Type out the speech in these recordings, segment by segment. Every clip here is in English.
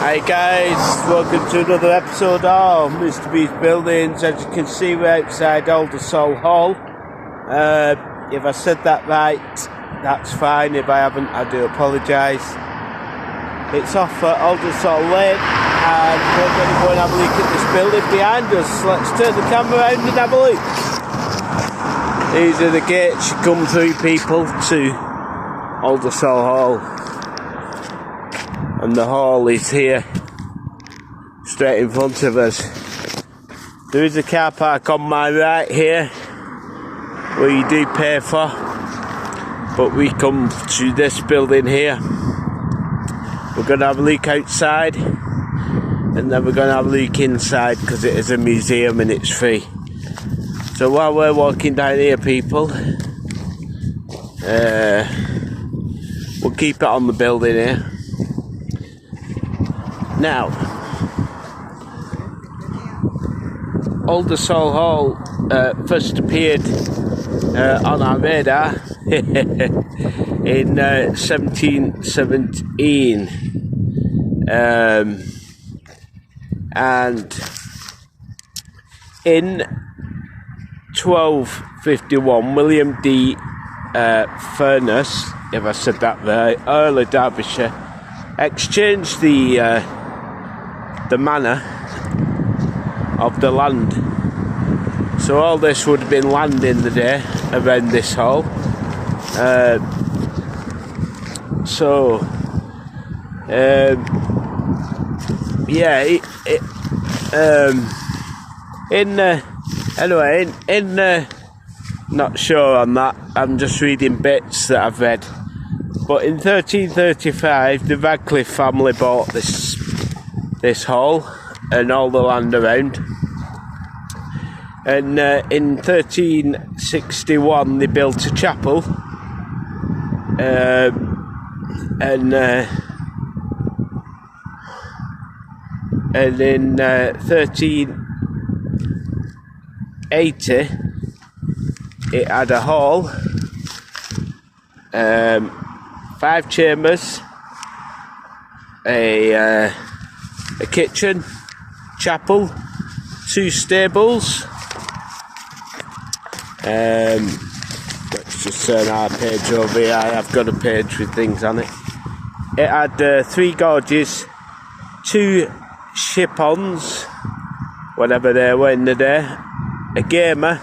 Hi guys, welcome to another episode of Mr. Beast Buildings. As you can see, we're outside Ordsall Hall. If I said that right, that's fine. If I haven't, I do apologise. It's off at Ordsall Lane, and we're going to go and have a look at this building behind us. Let's turn the camera around and have a look. These are the gates you come through, people, to Ordsall Hall. And the hall is here, straight in front of us. There is a car park on my right here, where you do pay for, but we come to this building here. We're going to have a look outside, and then we're going to have a look inside, because it is a museum and it's free. So while we're walking down here, people, we'll keep it on the building here. Now, Ordsall Hall first appeared on our radar in 1717, and in 1251, William D. Furness, if I said that right, Earl of Derbyshire, exchanged the manor of the land. So all this would have been land in the day around this hall. Not sure on that. I'm just reading bits that I've read. But in 1335, the Radcliffe family bought this hall and all the land around. And in 1361, they built a chapel. And in 1380, it had a hall, 5 chambers, a kitchen, chapel, 2 stables. Let's just turn our page over here. I have got a page with things on it. It had 3 gorges, 2 ship-ons, whatever they were in the day, a gamer,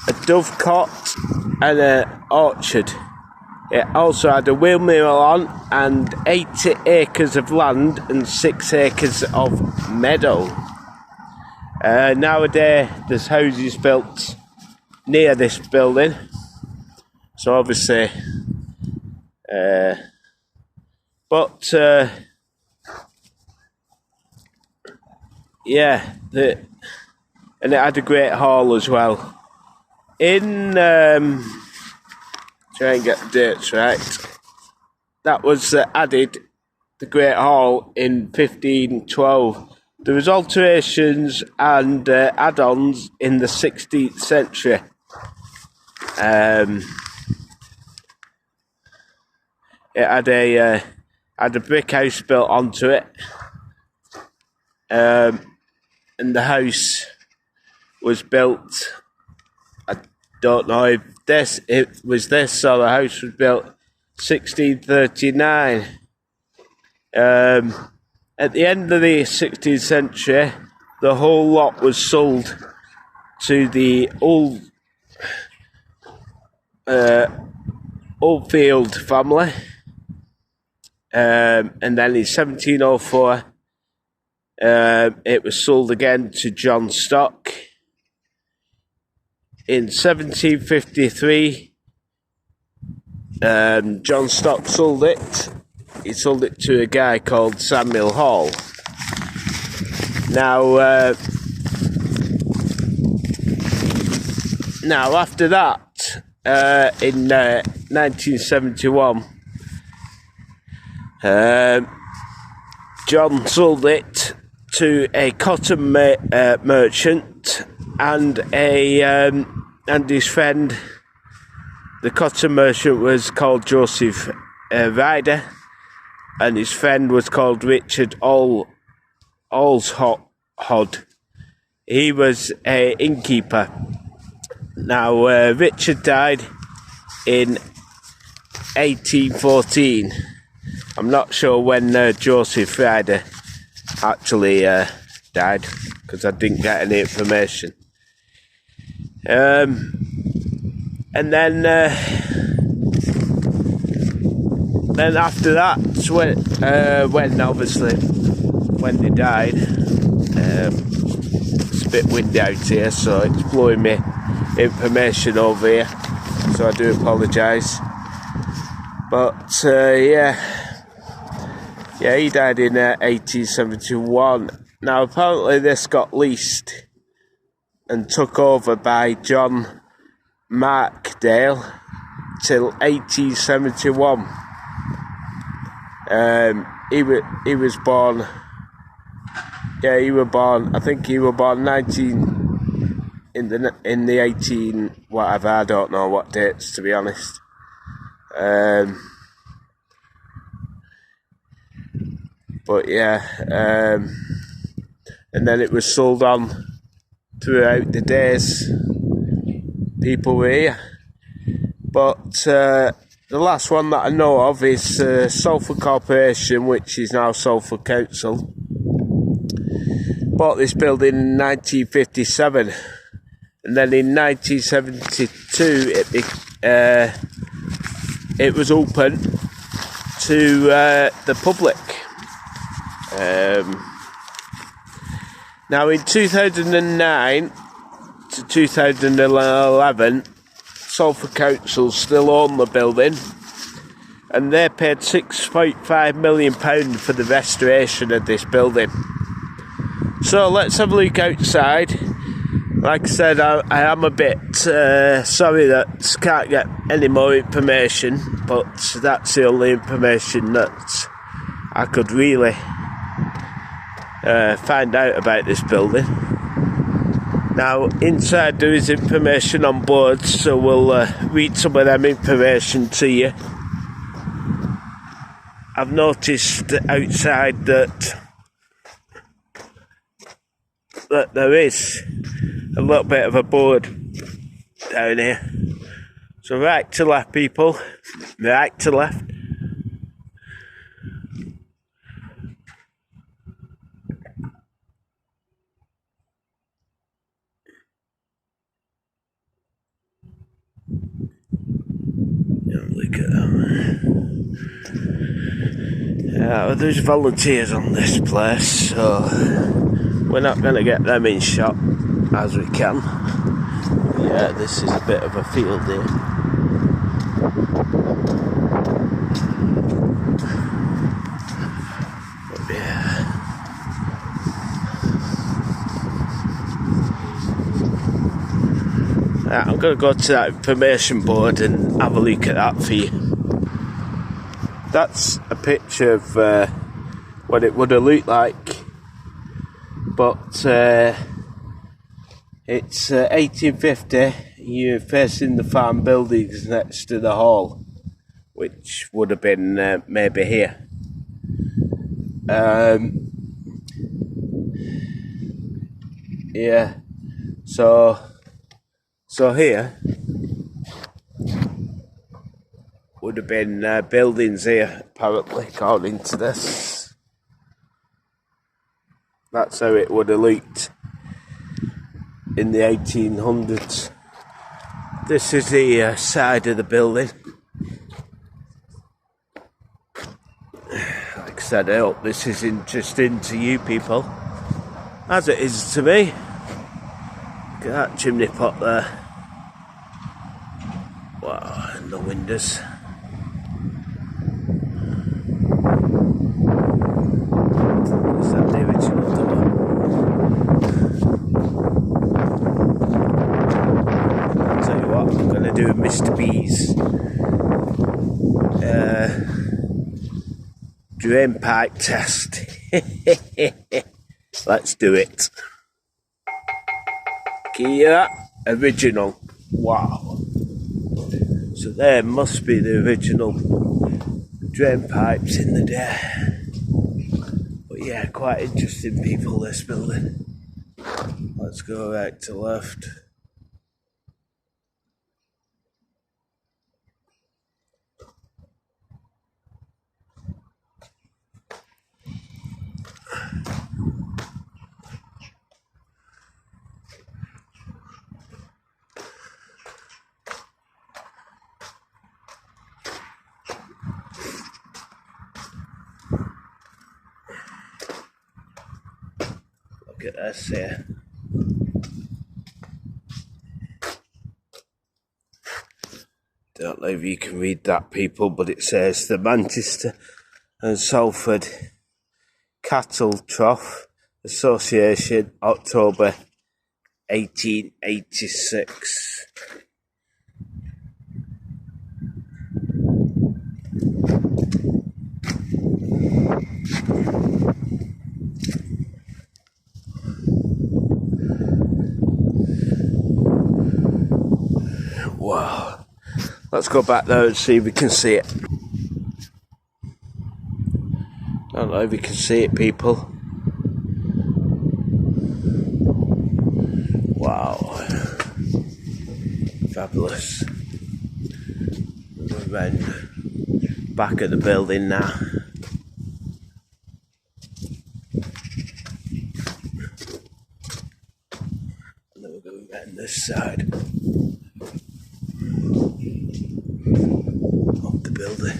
a dovecot, and an orchard. It also had a windmill on, and 80 acres of land and 6 acres of meadow. Nowadays, there's houses built near this building, so obviously, and it had a great hall as well. In try and get the dates right. That was added, the Great Hall, in 1512. There was alterations and add-ons in the 16th century. It had a brick house built onto it, and the house was built. I don't know if it was this, or the house was built 1639. At the end of the 16th century, the whole lot was sold to the Oldfield family, and then in 1704, it was sold again to John Stock. In 1753, John Stock sold it. He sold it to a guy called Samuel Hall. Now after that, in 1971, John sold it to a cotton merchant and his friend. The cotton merchant was called Joseph Ryder, and his friend was called Richard Ordsall. He was an innkeeper. Now, Richard died in 1814. I'm not sure when Joseph Ryder actually died, because I didn't get any information. And then after that, when they died, it's a bit windy out here, so it's blowing me information over here, so I do apologise. But he died in 1871. Now apparently this got leased and took over by John Markdale till 1871. He was born. Yeah, he was born. I think he was born 19 in the 18 whatever. I don't know what dates, to be honest. But yeah, and then it was sold on throughout the days people were here. But the last one that I know of is Salford Corporation, which is now Salford Council. Bought this building in 1957, and then in 1972 it was open to the public. Now in 2009 to 2011, Salford Council still own the building, and they paid £6.5 million for the restoration of this building. So let's have a look outside. Like I said, I am a bit sorry that I can't get any more information, but that's the only information that I could really find out about this building. Now inside there is information on boards, so we'll read some of them information to you. I've noticed outside that there is a little bit of a board down here. So right to left, people, right to left. Look at them. Yeah, there's volunteers on this place, so we're not going to get them in shot as we can. Yeah, this is a bit of a field here. But yeah. Right, I'm going to go to that information board and have a look at that for you. That's a picture of what it would have looked like, but it's 1850. You're facing the farm buildings next to the hall, which would have been maybe here. Yeah, so here would have been buildings here, apparently, according to this. That's how it would have looked in the 1800s. This is the side of the building. Like I said, I hope this is interesting to you people, as it is to me. Look at that chimney pot there. Wow, and the windows. Is that the original door? I'll tell you what, I'm going to do a Mr. B's drain pipe test. Let's do it. Kia original. Wow. So there must be the original drain pipes in the day. But yeah, quite interesting people, this building. Let's go right to left. Look at this here. Don't know if you can read that, people, but it says the Manchester and Salford Cattle Trough Association, October 1886. Wow. Let's go back there and see if we can see it. I don't know if you can see it, people. Wow. Fabulous. We're around back at the building now. And then we're going around this side of the building.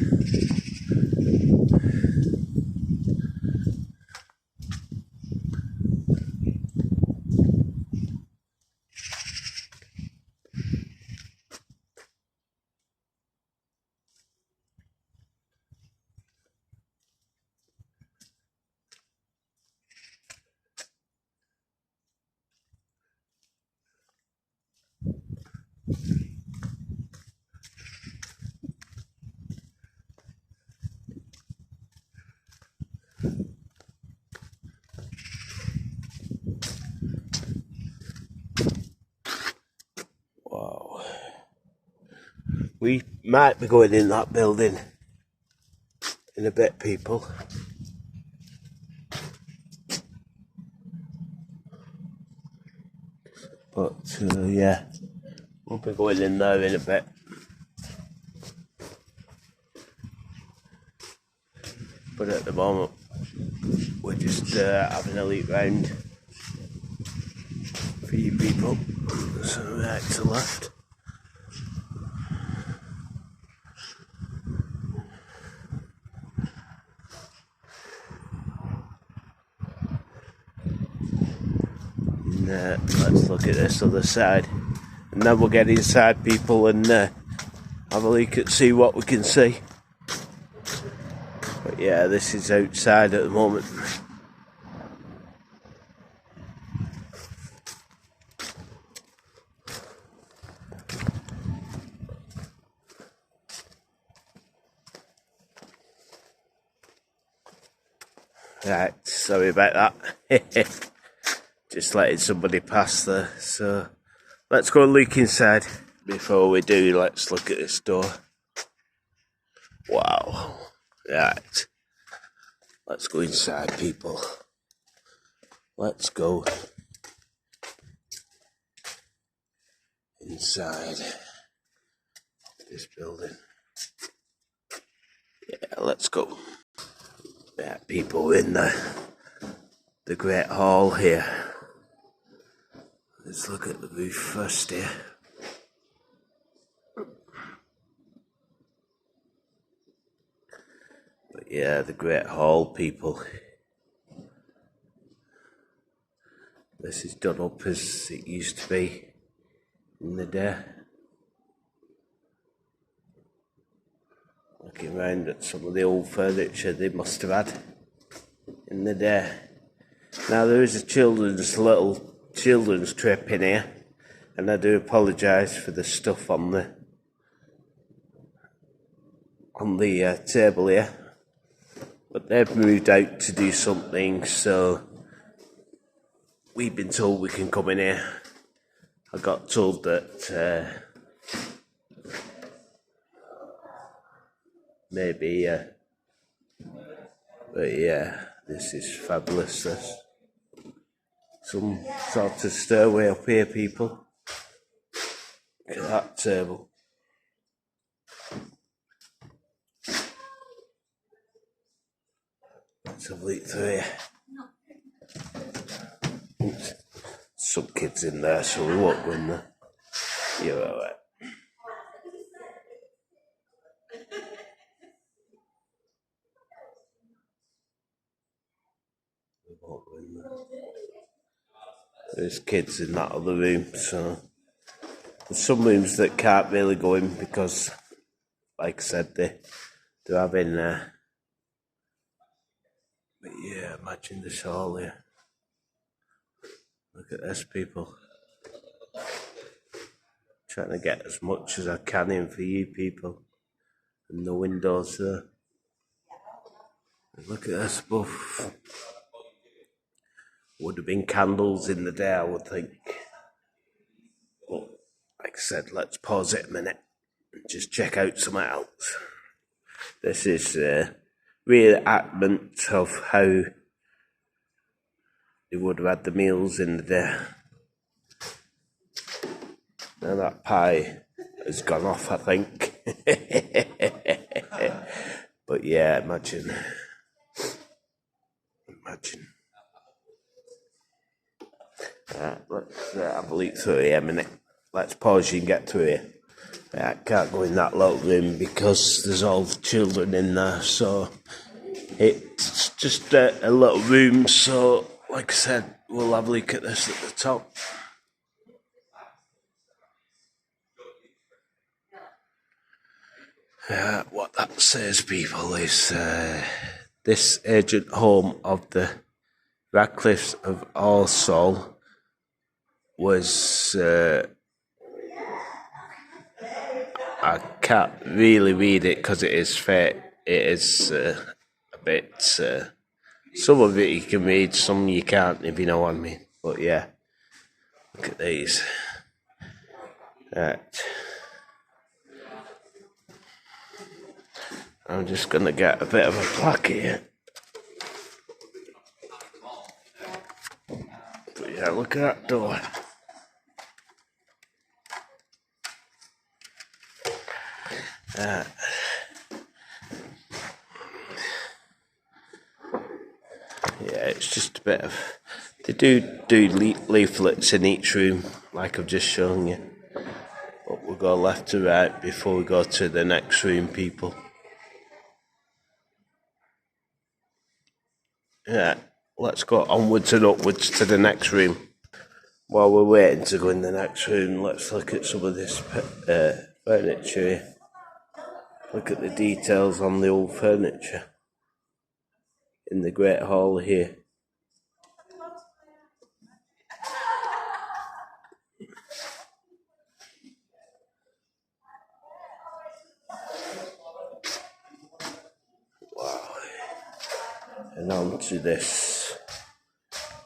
Wow. We might be going in that building in a bit, people. But yeah, we'll be going in there in a bit. But at the moment, we're just having a look round for you people. So right to left. And let's look at this other side. And then we'll get inside, people, and have a look and see what we can see. But yeah, this is outside at the moment. Right, sorry about that. Just letting somebody pass there. So let's go and look inside. Before we do, let's look at this door. Wow. Right. Let's go inside, people. Let's go inside this building. Yeah, let's go. Yeah, people in the Great Hall here. Let's look at the roof first here. But yeah, the Great Hall, people. This is done up as it used to be in the day. Looking around at some of the old furniture they must have had in the day. Now there is a little children's trip in here, and I do apologise for the stuff on the table here. But they've moved out to do something, so we've been told we can come in here. I got told that maybe But yeah, this is fabulous. This. Some sort of stairway up here, people. Look at that table. Let's have a look through here. Oops. Some kids in there, so we won't go in there. You're alright. We won't go in there. There's kids in that other room, so there's some rooms that can't really go in because, like I said, they're having. But yeah, imagine this all here. Look at this, people. Trying to get as much as I can in for you people. And the windows there. Look at this stuff. Would have been candles in the day, I would think. But like I said, let's pause it a minute and just check out something else. This is a reenactment of how they would have had the meals in the day. Now that pie has gone off, I think. But yeah, imagine. Let's have a look through here a minute. Let's pause you and get through here. I can't go in that little room because there's all the children in there, so it's just a little room, so like I said, we'll have a look at this at the top. What that says, people, is this ancient home of the Radcliffes of Ordsall was... I can't really read it because it is fake. It is a bit... some of it you can read, some you can't, if you know what I mean. But yeah, look at these. Right. I'm just going to get a bit of a plaque here. But yeah, look at that door. Yeah, it's just a bit of... They do leaflets in each room, like I've just shown you. But we'll go left to right before we go to the next room, people. Yeah, let's go onwards and upwards to the next room. While we're waiting to go in the next room, let's look at some of this furniture here. Look at the details on the old furniture in the Great Hall here. Wow. And onto this,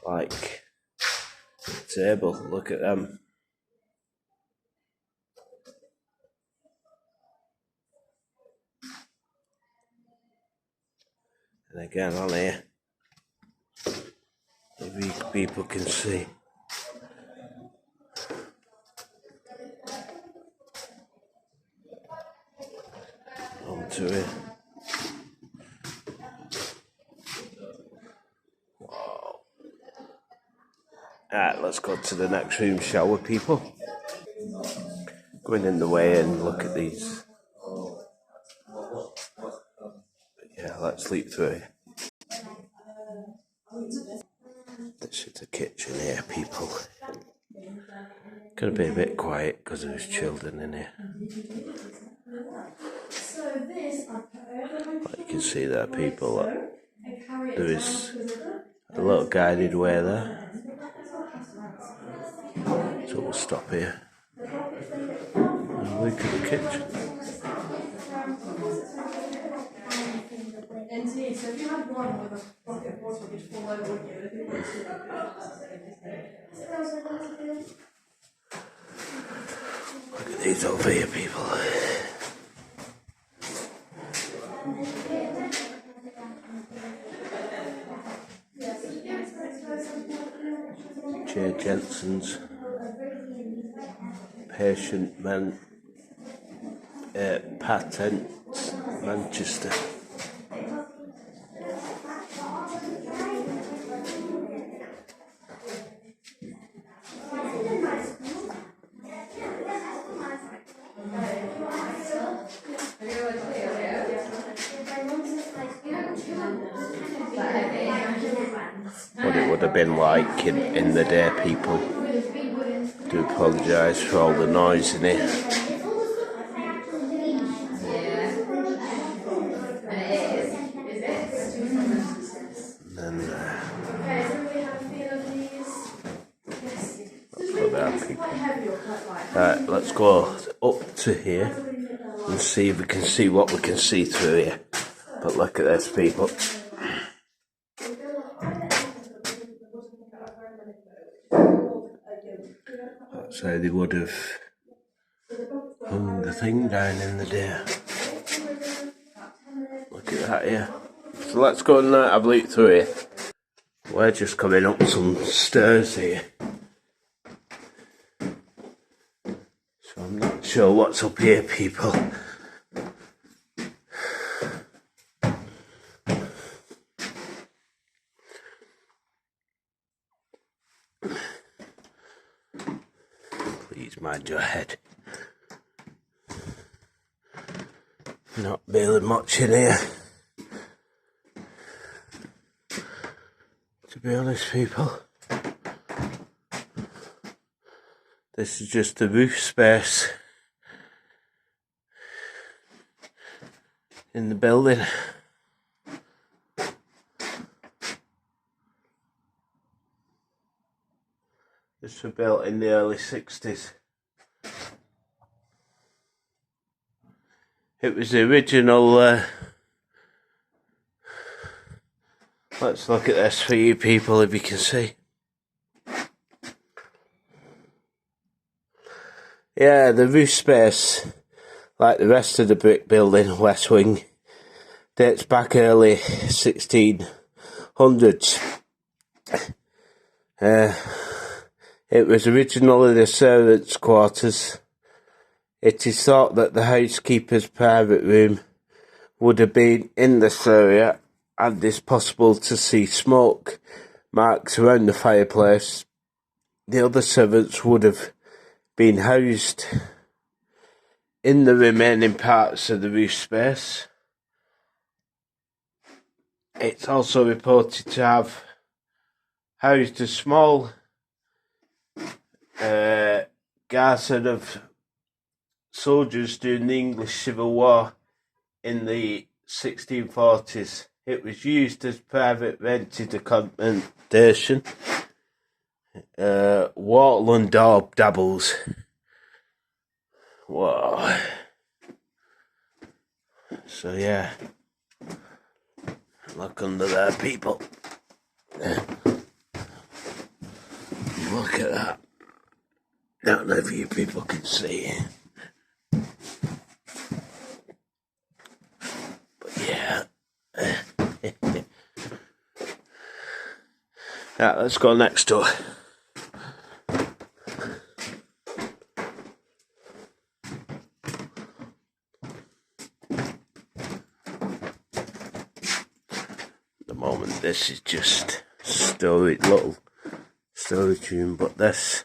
like, table. Look at them. And again on here, maybe people can see. Onto it. Wow. Alright, let's go to the next room, shall we, people? Going in the way and look at these. But yeah, let's leap through it. This is the kitchen here, people. Gonna be a bit quiet because there's children in here. Like you can see there, people, there is a little guided way there. So we'll stop here and look at the kitchen. Look at these over here, people. J. Jensen's Patient Patents, Manchester. What it would have been like in the day, people. Do apologise for all the noise in here. And then that's what they are, people. Right, let's go up to here and see if we can see what we can see through here. But look at this, people. That's how they would have hung the thing down in the day. Look at that here. So let's go and have a look through here. We're just coming up some stairs here. So I'm not sure what's up here, people. Please mind your head. Not really much in here, to be honest, people. This is just the roof space in the building. This was built in the early 60s. It was the original, let's look at this for you people if you can see. Yeah, the roof space, like the rest of the brick building, West Wing, dates back early 1600s. It was originally the servants' quarters. It is thought that the housekeeper's private room would have been in this area, and it's possible to see smoke marks around the fireplace. The other servants would have been housed in the remaining parts of the roof space. It's also reported to have housed a small garrison of soldiers during the English Civil War in the 1640s. It was used as private rented accommodation. Wattle and dabbles. Whoa. So yeah, look under there, people. Look at that. Don't know if you people can see. Yeah. Right, let's go next door. At the moment, this is just little storage room, but this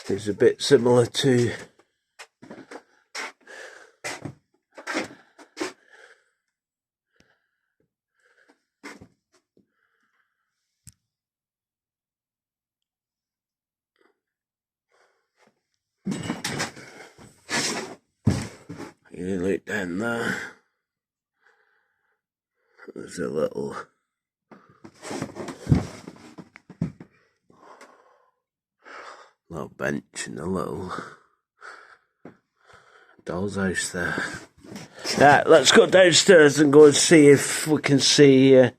is a bit similar to you look down there. There's a little bench and a little doll's house there. Right, let's go downstairs and go and see if we can see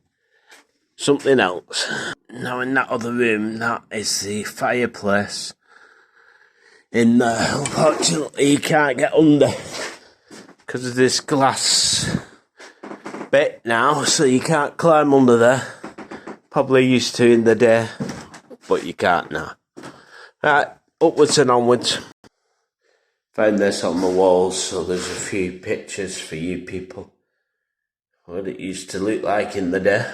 something else. Now in that other room, that is the fireplace. In there, unfortunately you can't get under because of this glass bit now, so you can't climb under there. Probably used to in the day. but you can't now. Right, upwards and onwards. Found this on the walls, so there's a few pictures for you people. What it used to look like in the day.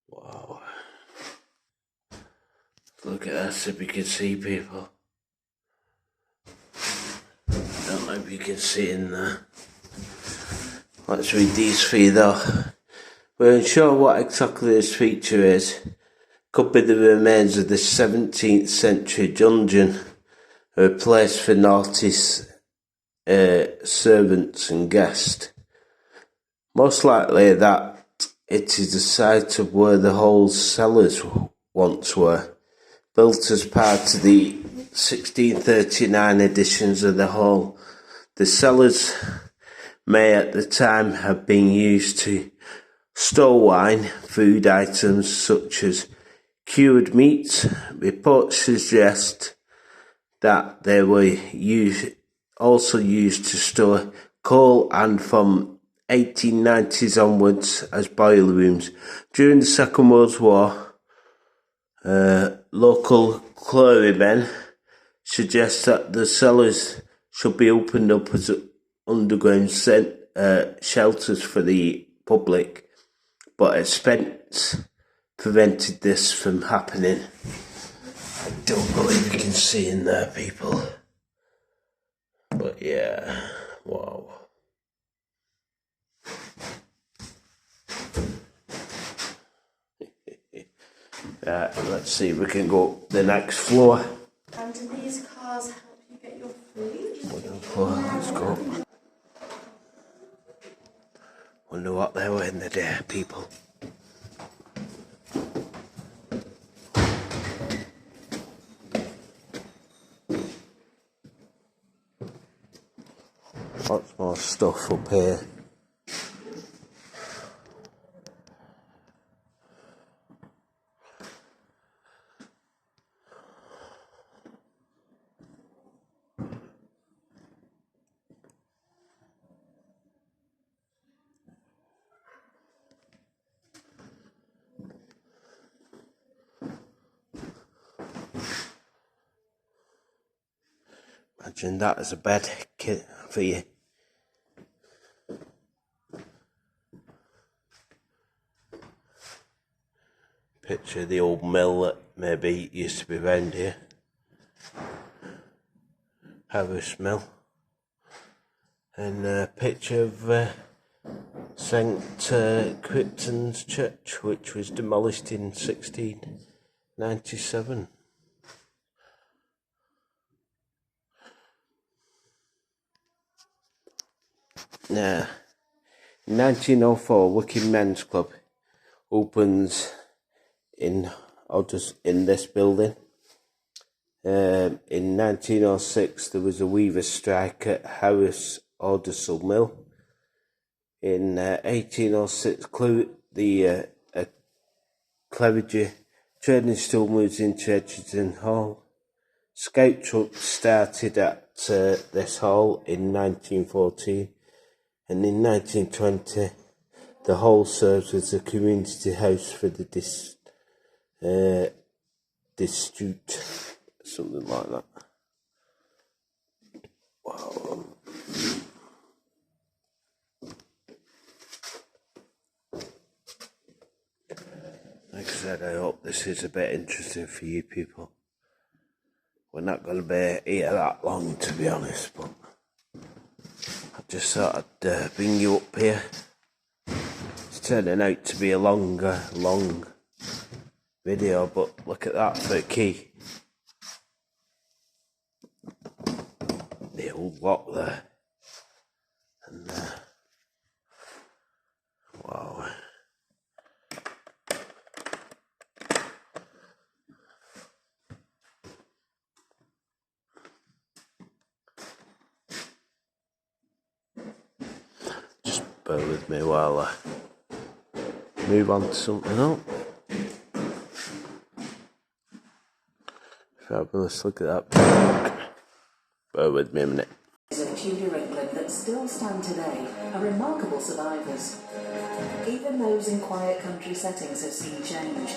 Wow. Look at this, if you can see, people. Don't know if you can see in there. Let's read these for you though. We're unsure what exactly this feature is. Could be the remains of the 17th century dungeon, a place for naughty servants and guests. Most likely that it is the site of where the whole cellars once were, built as part of the 1639 editions of the hall. The cellars may at the time have been used to store wine, food items such as cured meats. Reports suggest that they were also used to store coal and from 1890s onwards as boiler rooms. During the Second World War, local quarrymen suggest that the cellars should be opened up as underground shelters for the public, but expense prevented this from happening. I don't believe you can see in there, people. But yeah, wow. Right, let's see if we can go up the next floor. And do these cars help you get your food? Let's go. Wonder what they were in the day, people. Lots more stuff up here. Imagine that as a bed kit for you. Picture the old mill that maybe used to be around here. Harris Mill. And a picture of St. Crichton's Church, which was demolished in 1697. Now, in 1904, Wicked Men's Club opens in this building. In 1906, there was a weaver's strike at Harris Ordsall Mill. In 1806, the clergy trading still moves into Edgerton Hall. Scout troops started at this hall in 1914, and in 1920, the hall serves as a community house for the district, something like that. Wow. Like I said, I hope this is a bit interesting for you people. We're not going to be here that long, to be honest, but I just thought I'd bring you up here. It's turning out to be a long video, but look at that for a key. The old lock there. And wow. Just bear with me while I move on to something else. Fabulous, look at that. Bear with me a minute. Of Tudor England that still stand today are remarkable survivors. Even those in quiet country settings have seen change.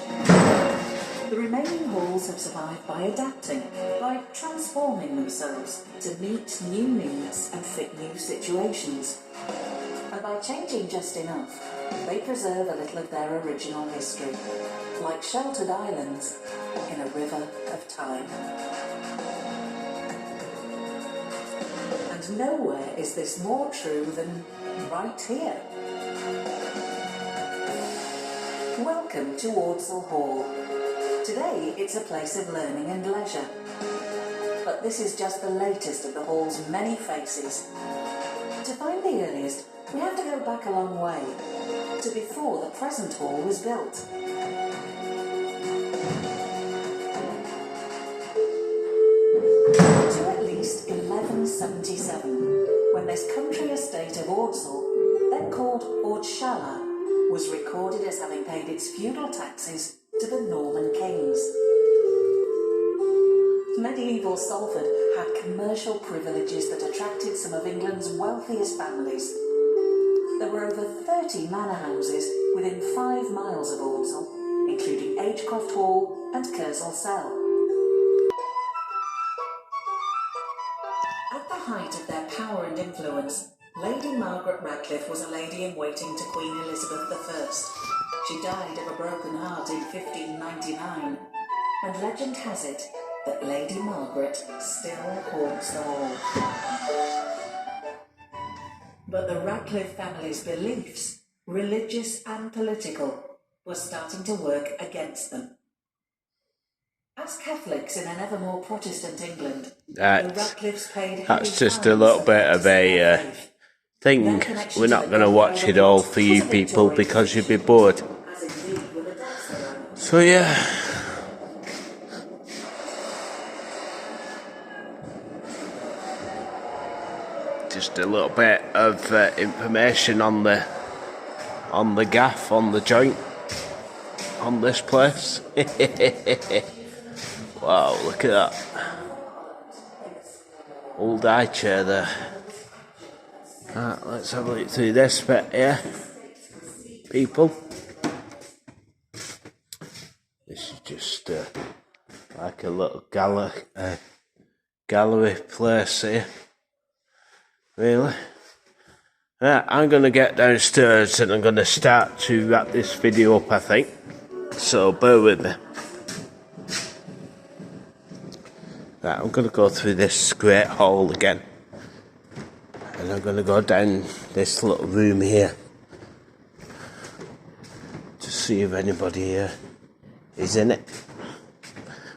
The remaining halls have survived by adapting, by transforming themselves to meet new needs and fit new situations. And by changing just enough, they preserve a little of their original history, like sheltered islands in a river of time. And nowhere is this more true than right here. Welcome to Ordsall Hall. Today it's a place of learning and leisure. But this is just the latest of the hall's many faces. To find the earliest, we have to go back a long way, to before the present hall was built. To at least 1177, when this country estate of Ordsall, then called Ordsall, was recorded as having paid its feudal taxes to the Norman kings. Medieval Salford had commercial privileges that attracted some of England's wealthiest families. There were over 30 manor houses within 5 miles of Ordsall, including Agecroft Hall and Kersal Cell. At the height of their power and influence, Lady Margaret Radcliffe was a lady-in-waiting to Queen Elizabeth I. She died of a broken heart in 1599, and legend has it that Lady Margaret still haunts the hall. But the Radcliffe family's beliefs, religious and political, were starting to work against them. As Catholics in an ever more Protestant England, the Radcliffes paid that's just a little bit of a thing. We're not going to watch it all for you people because you'd be bored. So yeah. Just a little bit of information on the gaff, on the joint, on this place. Wow, look at that. Old high chair there. Right, let's have a look through this bit here, people. This is just like a little gallery place here. Really? Right, I'm going to get downstairs and I'm going to start to wrap this video up, I think. So bear with me. Right, I'm going to go through this great hall again. And I'm going to go down this little room here to see if anybody here is in it.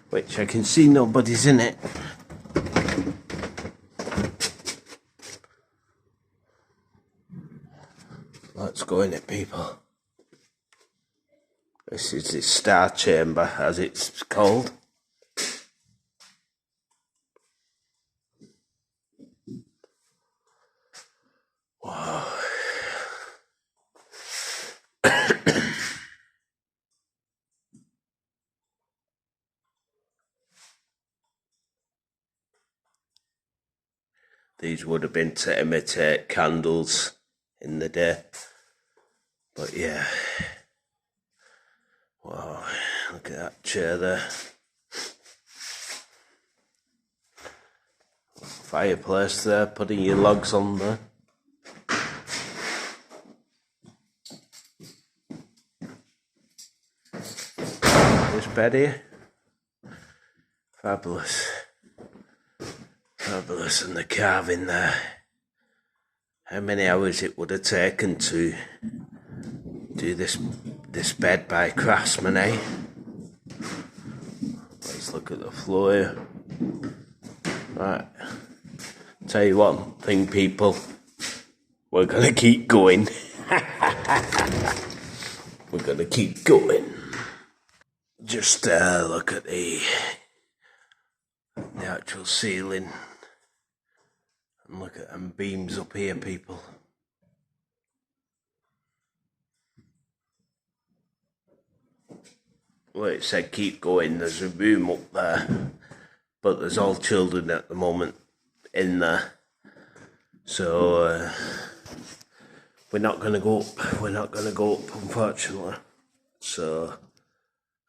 Which I can see nobody's in it. Let's go in it, people. This is the Star Chamber, as it's called. Wow. These would have been to imitate candles in the day. But yeah. Wow, look at that chair there. Fireplace there, putting your logs on there. This bed here. Fabulous. Fabulous, and the carving there. How many hours it would have taken to do this bed by craftsmen, eh? Let's look at the floor here. Right. Tell you one thing, people. We're gonna keep going. We're gonna keep going. Just look at the actual ceiling. And look at them beams up here, people. Well, it said keep going. There's a room up there, but there's all children at the moment in there. So we're not going to go up. We're not going to go up, unfortunately. So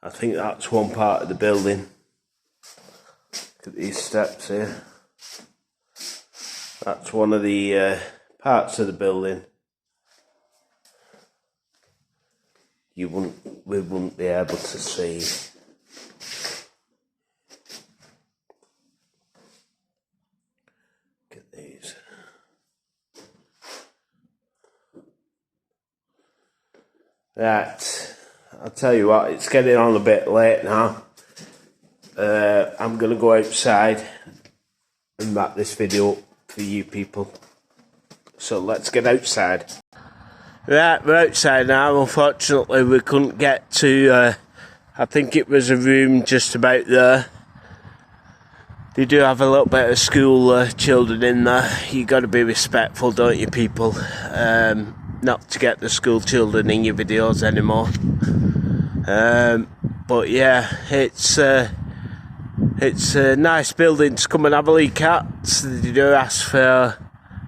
I think that's one part of the building. Look at these steps here. That's one of the parts of the building. We wouldn't be able to see. Look at these. Right, I'll tell you what, it's getting on a bit late now. I'm going to go outside and wrap this video up for you people. So let's get outside. Right, we're outside now. Unfortunately, we couldn't get to, I think it was a room just about there. They do have a little bit of school children in there. You got to be respectful, don't you, people? Not to get the school children in your videos anymore. But yeah, it's a nice building to come and have a look at. They do ask for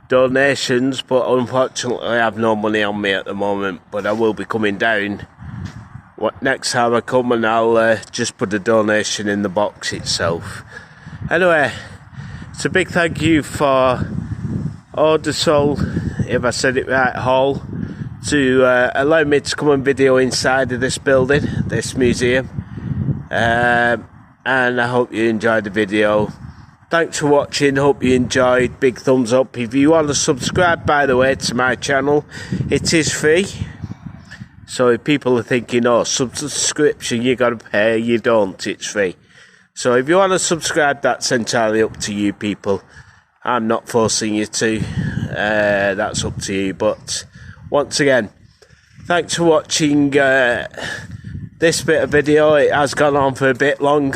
donations, but unfortunately I have no money on me at the moment, but I will be coming down next time I come, and I'll just put a donation in the box itself. Anyway, it's a big thank you for Ordsall, if I said it right, Hall, to allow me to come and video inside of this building, this museum, and I hope you enjoyed the video. Thanks for watching, hope you enjoyed. Big thumbs up. If you want to subscribe, by the way, to my channel, it is free. So if people are thinking, oh, subscription you got to pay, you don't, it's free. So if you want to subscribe, that's entirely up to you people. I'm not forcing you to, that's up to you. But once again, thanks for watching this bit of video. It has gone on for a bit long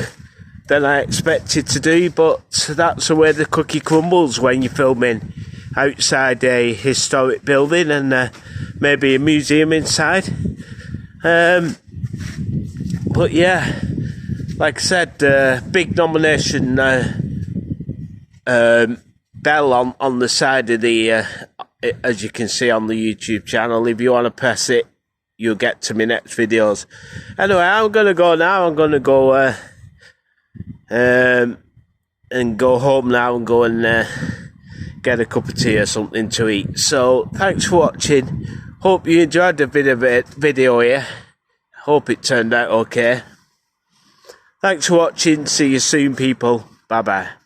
than I expected to do, but that's the way the cookie crumbles when you're filming outside a historic building and maybe a museum inside. But yeah, like I said, big nomination bell on the side of the, as you can see on the YouTube channel. If you want to press it, you'll get to my next videos. Anyway, I'm going to go now. I'm going to go and go home now and go and get a cup of tea or something to eat. So thanks for watching. Hope you enjoyed the video here. Hope it turned out okay. Thanks for watching. See you soon, people. Bye bye.